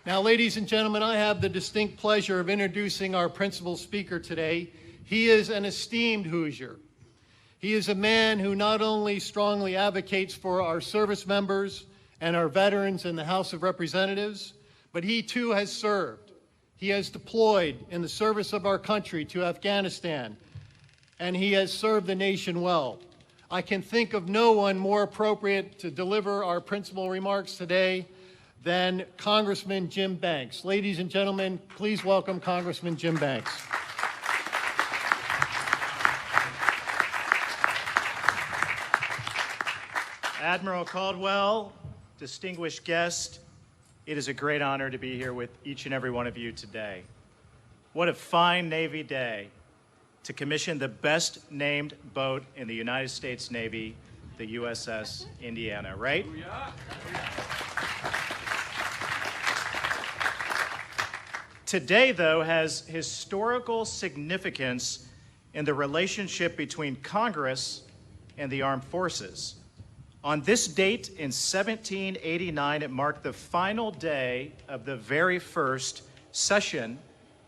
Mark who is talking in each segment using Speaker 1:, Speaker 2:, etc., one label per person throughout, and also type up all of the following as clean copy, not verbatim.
Speaker 1: Now, ladies and gentlemen, I have the distinct pleasure of introducing our principal speaker today. He is an esteemed Hoosier. He is a man who not only strongly advocates for our service members and our veterans in the House of Representatives, but he too has served. He has deployed in the service of our country to Afghanistan, and he has served the nation well. I can think of no one more appropriate to deliver our principal remarks today than Congressman Jim Banks. Ladies and gentlemen, please welcome Congressman Jim Banks.
Speaker 2: Admiral Caldwell, distinguished guest, it is a great honor to be here with each and every one of you today. What a fine Navy day to commission the best named boat in the United States Navy, the USS Indiana, right? Today, though, has historical significance in the relationship between Congress and the armed forces. On this date in 1789, it marked the final day of the very first session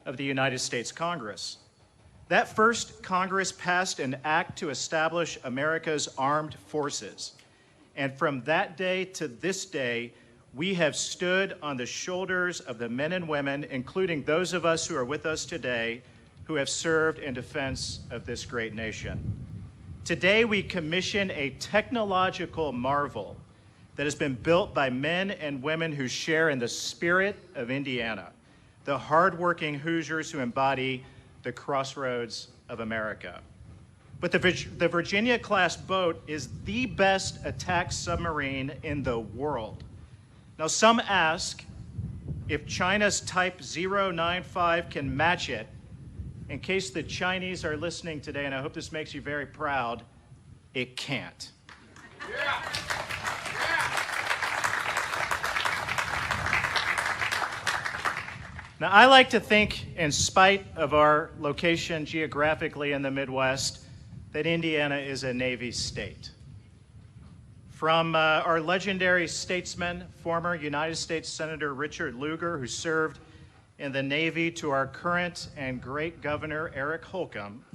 Speaker 2: of the United States Congress. That first Congress passed an act to establish America's armed forces. And from that day to this day, we have stood on the shoulders of the men and women, including those of us who are with us today, who have served in defense of this great nation. Today, we commission a technological marvel that has been built by men and women who share in the spirit of Indiana, the hardworking Hoosiers who embody the crossroads of America. But the Virginia-class boat is the best attack submarine in the world. Now, some ask if China's Type 095 can match it. In case the Chinese are listening today, and I hope this makes you very proud, it can't. Yeah. Now, I like to think, in spite of our location geographically in the Midwest, that Indiana is a Navy state. From our legendary statesman, former United States Senator Richard Lugar, who served in the Navy, to our current and great governor, Eric Holcomb,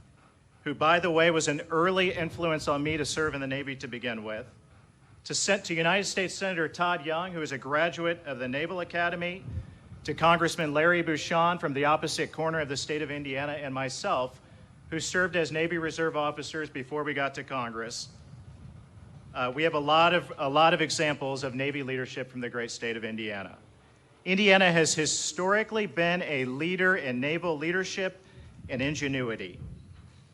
Speaker 2: who, by the way, was an early influence on me to serve in the Navy to begin with, to United States Senator Todd Young, who is a graduate of the Naval Academy, to Congressman Larry Bouchon from the opposite corner of the state of Indiana, and myself, who served as Navy Reserve officers before we got to Congress. We have a lot of examples of Navy leadership from the great state of Indiana. Indiana has historically been a leader in naval leadership and ingenuity.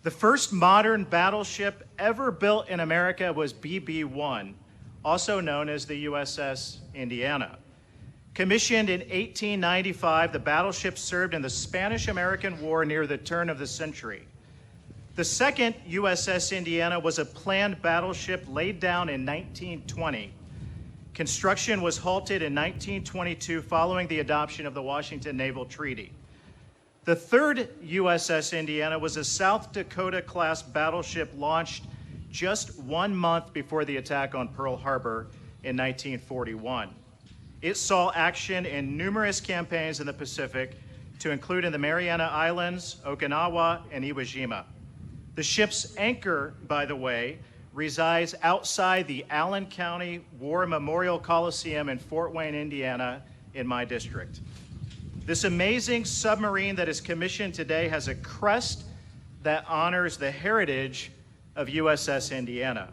Speaker 2: The first modern battleship ever built in America was BB-1, also known as the USS Indiana. Commissioned in 1895, the battleship served in the Spanish-American War near the turn of the century. The second USS Indiana was a planned battleship laid down in 1920. Construction was halted in 1922 following the adoption of the Washington Naval Treaty. The third USS Indiana was a South Dakota-class battleship launched just 1 month before the attack on Pearl Harbor in 1941. It saw action in numerous campaigns in the Pacific, to include in the Mariana Islands, Okinawa, and Iwo Jima. The ship's anchor, by the way, resides outside the Allen County War Memorial Coliseum in Fort Wayne, Indiana, in my district. This amazing submarine that is commissioned today has a crest that honors the heritage of USS Indiana.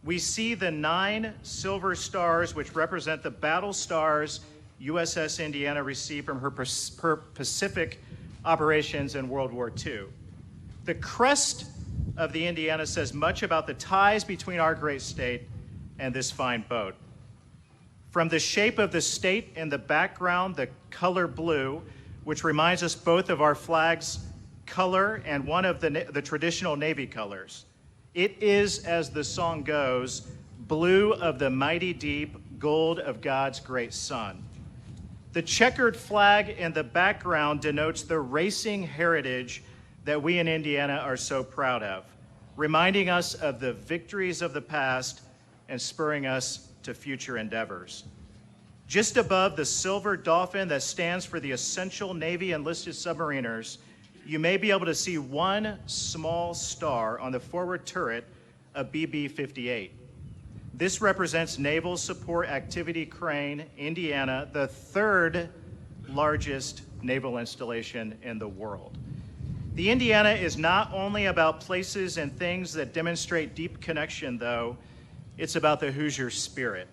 Speaker 2: We see the 9 silver stars, which represent the battle stars USS Indiana received from her Pacific operations in World War II. The crest of the Indiana says much about the ties between our great state and this fine boat. From the shape of the state in the background, the color blue, which reminds us both of our flag's color and one of the traditional Navy colors. It is, as the song goes, blue of the mighty deep, gold of God's great sun. The checkered flag in the background denotes the racing heritage that we in Indiana are so proud of, reminding us of the victories of the past and spurring us to future endeavors. Just above the silver dolphin that stands for the essential Navy enlisted submariners, you may be able to see one small star on the forward turret of BB-58. This represents Naval Support Activity Crane, Indiana, the third largest naval installation in the world. The Indiana is not only about places and things that demonstrate deep connection, though, it's about the Hoosier spirit.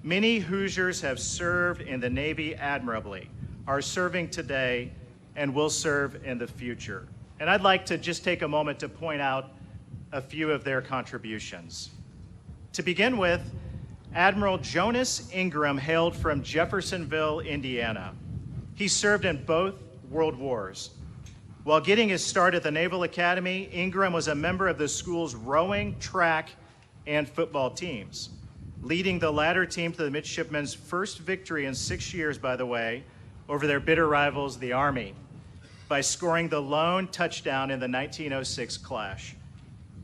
Speaker 2: Many Hoosiers have served in the Navy admirably, are serving today, and will serve in the future. And I'd like to just take a moment to point out a few of their contributions. To begin with, Admiral Jonas Ingram hailed from Jeffersonville, Indiana. He served in both World Wars. While getting his start at the Naval Academy, Ingram was a member of the school's rowing, track, and football teams, leading the latter team to the midshipmen's first victory in 6 years, by the way, over their bitter rivals, the Army, by scoring the lone touchdown in the 1906 clash.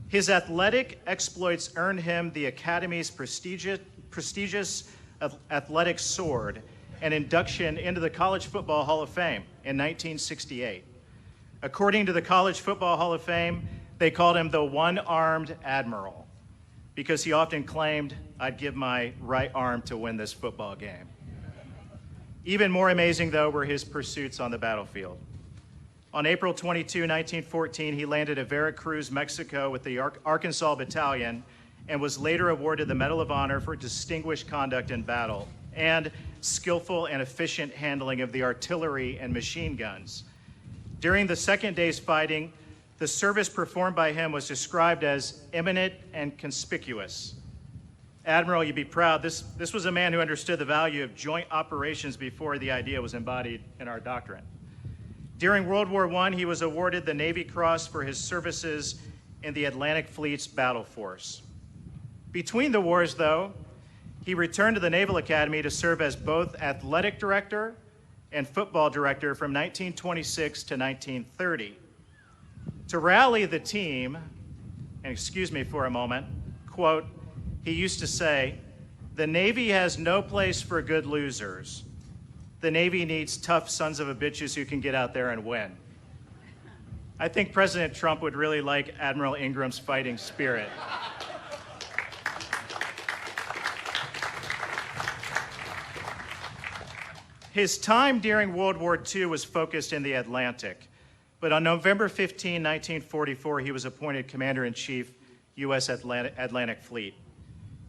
Speaker 2: His athletic exploits earned him the Academy's prestigious athletic sword and induction into the College Football Hall of Fame in 1968. According to the College Football Hall of Fame, they called him the one-armed admiral because he often claimed, "I'd give my right arm to win this football game." Even more amazing, though, were his pursuits on the battlefield. On April 22, 1914, he landed at Veracruz, Mexico with the Arkansas Battalion and was later awarded the Medal of Honor for distinguished conduct in battle and skillful and efficient handling of the artillery and machine guns. During the second day's fighting, the service performed by him was described as eminent and conspicuous. Admiral, you'd be proud. This was a man who understood the value of joint operations before the idea was embodied in our doctrine. During World War I, he was awarded the Navy Cross for his services in the Atlantic Fleet's battle force. Between the wars, though, he returned to the Naval Academy to serve as both athletic director and football director from 1926 to 1930. To rally the team, and excuse me for a moment, quote, he used to say, "The Navy has no place for good losers. The Navy needs tough sons of a bitches who can get out there and win." I think President Trump would really like Admiral Ingram's fighting spirit. His time during World War II was focused in the Atlantic, but on November 15, 1944, he was appointed Commander-in-Chief, U.S. Atlantic Fleet.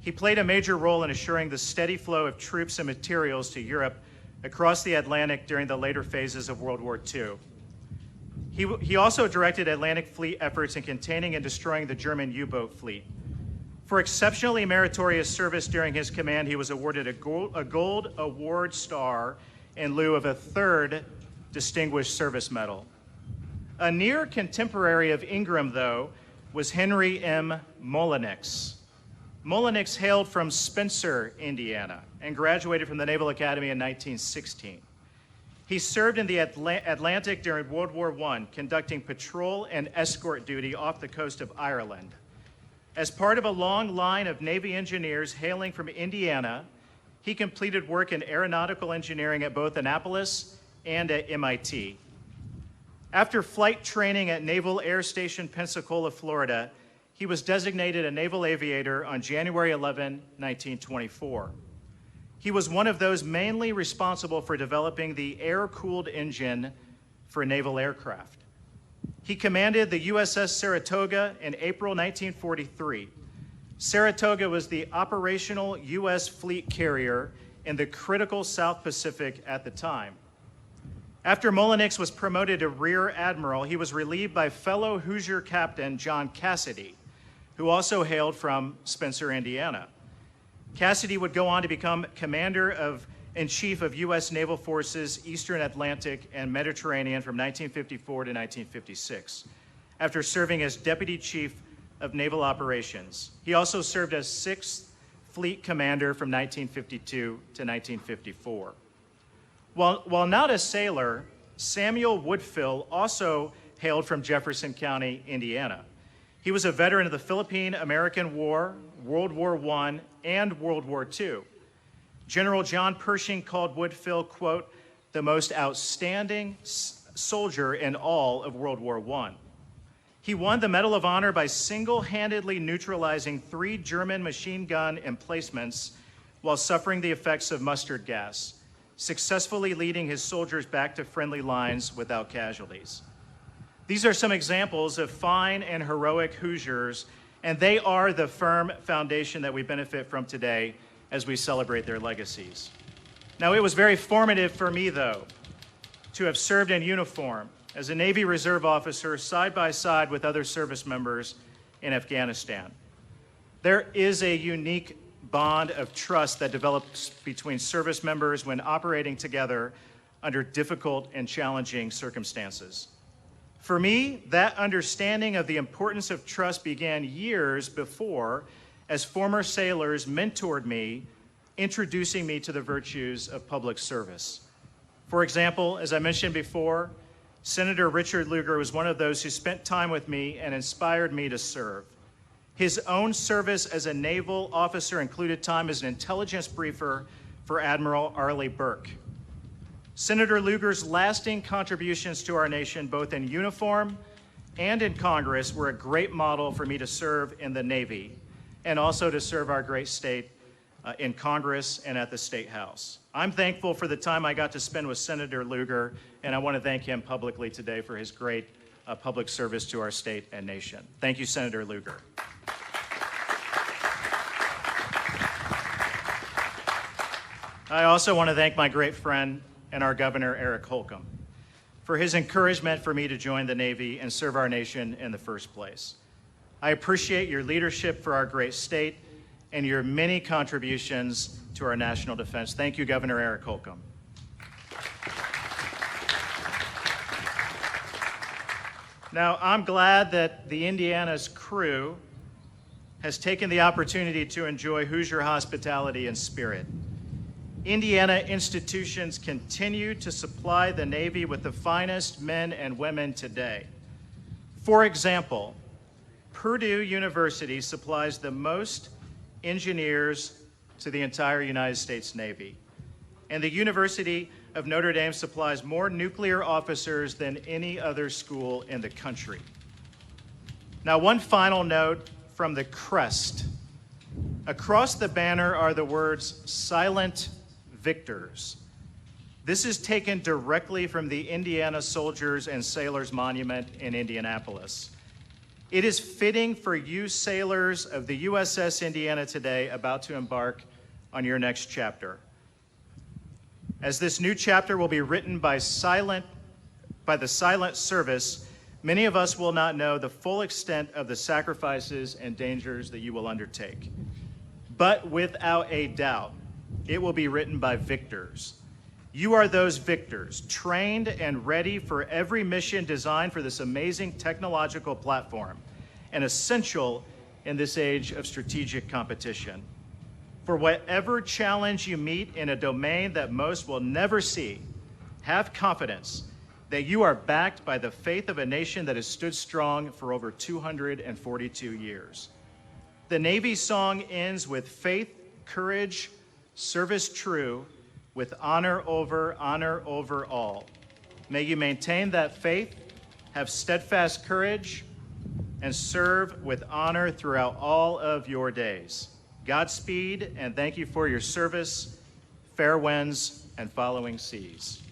Speaker 2: He played a major role in assuring the steady flow of troops and materials to Europe across the Atlantic during the later phases of World War II. He also directed Atlantic Fleet efforts in containing and destroying the German U-boat fleet. For exceptionally meritorious service during his command, he was awarded a Gold Award Star in lieu of a third Distinguished Service Medal. A near contemporary of Ingram, though, was Henry M. Mullenix. Mullenix hailed from Spencer, Indiana, and graduated from the Naval Academy in 1916. He served in the Atlantic during World War I, conducting patrol and escort duty off the coast of Ireland. As part of a long line of Navy engineers hailing from Indiana, he completed work in aeronautical engineering at both Annapolis and at MIT. After flight training at Naval Air Station Pensacola, Florida, he was designated a naval aviator on January 11, 1924. He was one of those mainly responsible for developing the air-cooled engine for naval aircraft. He commanded the USS Saratoga in April 1943. Saratoga was the operational U.S. fleet carrier in the critical South Pacific at the time. After Mullenix was promoted to Rear Admiral, he was relieved by fellow Hoosier Captain John Cassidy, who also hailed from Spencer, Indiana. Cassidy would go on to become Commander-in-Chief of U.S. Naval Forces, Eastern Atlantic and Mediterranean from 1954 to 1956, after serving as Deputy Chief of Naval Operations. He also served as 6th Fleet Commander from 1952 to 1954. While not a sailor, Samuel Woodfill also hailed from Jefferson County, Indiana. He was a veteran of the Philippine-American War, World War I, and World War II. General John Pershing called Woodfill, quote, the most outstanding soldier in all of World War I. He won the Medal of Honor by single-handedly neutralizing 3 German machine gun emplacements while suffering the effects of mustard gas, successfully leading his soldiers back to friendly lines without casualties. These are some examples of fine and heroic Hoosiers, and they are the firm foundation that we benefit from today as we celebrate their legacies. Now, it was very formative for me, though, to have served in uniform as a Navy Reserve officer side by side with other service members in Afghanistan. There is a unique bond of trust that develops between service members when operating together under difficult and challenging circumstances. For me, that understanding of the importance of trust began years before, as former sailors mentored me, introducing me to the virtues of public service. For example, as I mentioned before, Senator Richard Lugar was one of those who spent time with me and inspired me to serve. His own service as a naval officer included time as an intelligence briefer for Admiral Arleigh Burke. Senator Lugar's lasting contributions to our nation, both in uniform and in Congress, were a great model for me to serve in the Navy and also to serve our great state in Congress and at the State House. I'm thankful for the time I got to spend with Senator Lugar, and I want to thank him publicly today for his great public service to our state and nation. Thank you, Senator Lugar. I also want to thank my great friend and our Governor, Eric Holcomb, for his encouragement for me to join the Navy and serve our nation in the first place. I appreciate your leadership for our great state and your many contributions to our national defense. Thank you, Governor Eric Holcomb. Now, I'm glad that the Indiana's crew has taken the opportunity to enjoy Hoosier hospitality and spirit. Indiana institutions continue to supply the Navy with the finest men and women today. For example, Purdue University supplies the most engineers to the entire United States Navy. And the University of Notre Dame supplies more nuclear officers than any other school in the country. Now, one final note from the crest. Across the banner are the words "Silent Victors." This is taken directly from the Indiana Soldiers and Sailors Monument in Indianapolis. It is fitting for you sailors of the USS Indiana today about to embark on your next chapter. As this new chapter will be written by the silent service, many of us will not know the full extent of the sacrifices and dangers that you will undertake. But without a doubt, it will be written by victors. You are those victors, trained and ready for every mission designed for this amazing technological platform, and essential in this age of strategic competition. For whatever challenge you meet in a domain that most will never see, have confidence that you are backed by the faith of a nation that has stood strong for over 242 years. The Navy song ends with faith, courage, service true, with honor over all. May you maintain that faith, have steadfast courage, and serve with honor throughout all of your days. Godspeed, and thank you for your service. Fair winds and following seas.